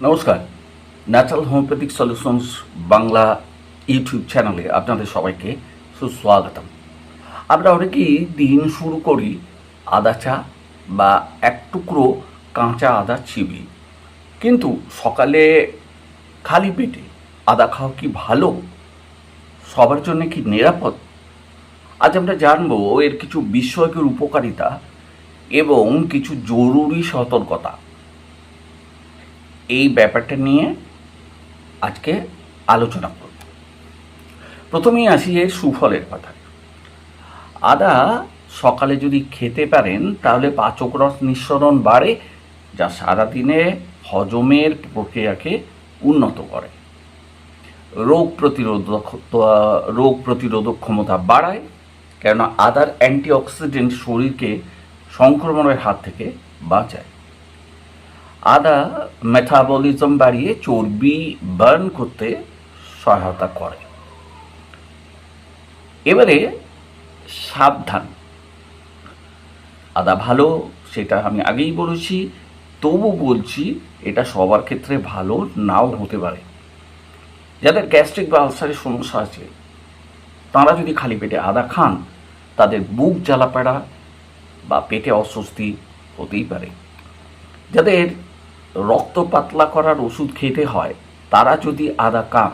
নমস্কার, natural homeopathic solutions Bangla YouTube চ্যানেলে আপনাদের সবাইকে সুস্বাগতম। আমরা অনেকেই দিন শুরু করি আদা চা বা এক টুকরো কাঁচা আদা চিবি, কিন্তু সকালে খালি পেটে আদা খাওয়া কি ভালো? সবার জন্য কি নিরাপদ? আজ আমরা জানবো এর কিছু বিস্ময়কর উপকারিতা এবং কিছু জরুরি সতর্কতা। এই ব্যাপারটা নিয়ে আজকে আলোচনা করব। প্রথমেই আসি এর সুফলের কথা। আদা সকালে যদি খেতে পারেন তাহলে পাচক রস নিঃসরণ বাড়ে, যা সারাদিনে হজমের প্রক্রিয়াকে উন্নত করে। রোগ প্রতিরোধক ক্ষমতা বাড়ায়, কেননা আদার অ্যান্টিঅক্সিডেন্ট শরীরকে সংক্রমণের হাত থেকে বাঁচায়। আদা মেটাবলিজম বাড়িয়ে চর্বি বার্ন করতে সহায়তা করে। এবারে সাবধান, আদা ভালো সেটা আমি আগেই বলেছি, তবু বলছি এটা সবার ক্ষেত্রে ভালো নাও হতে পারে। যাদের গ্যাস্ট্রিক বা আলসারের সমস্যা আছে তারা যদি খালি পেটে আদা খান তাদের বুক জ্বালাপাড়া বা পেটে অস্বস্তি হতেই পারে। যাদের রক্ত পাতলা করার ওষুধ খেতে হয় তারা যদি আদা খান,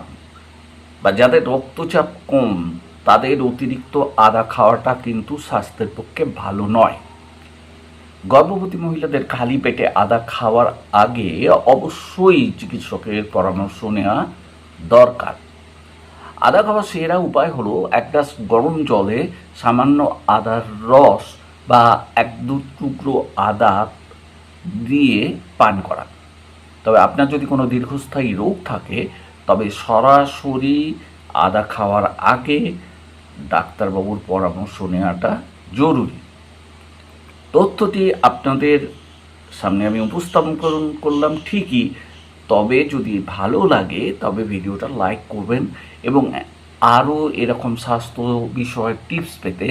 বা যাদের রক্তচাপ কম তাদের অতিরিক্ত আদা খাওয়াটা কিন্তু স্বাস্থ্যের পক্ষে ভালো নয়। গর্ভবতী মহিলাদের খালি পেটে আদা খাওয়ার আগে অবশ্যই চিকিৎসকের পরামর্শ নেওয়া দরকার। আদা খাওয়ার সেরা উপায় হলো এক গ্লাস গরম জলে সামান্য আদার রস বা এক দু টুকরো আদা দিয়ে পান করা। তবে আপনার যদি কোনো দীর্ঘস্থায়ী রোগ থাকে তবে সরাসরি আদা খাওয়ার আগে ডাক্তারবাবুর পরামর্শ নেওয়াটা জরুরি। তথ্যটি আপনাদের সামনে আমি উপস্থাপন করলাম ঠিকই, তবে যদি ভালো লাগে তবে ভিডিওটা লাইক করবেন এবং আরও এরকম স্বাস্থ্য বিষয়ক টিপস পেতে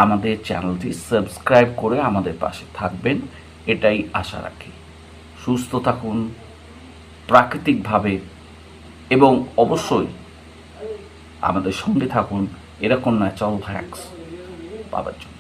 আমাদের চ্যানেলটি সাবস্ক্রাইব করে আমাদের পাশে থাকবেন, এটাই আশা রাখি। সুস্থ থাকুন প্রাকৃতিকভাবে এবং অবশ্যই আমাদের সঙ্গে থাকুন এরকম ন্যাচারাল হ্যাক্স পাওয়ার জন্য।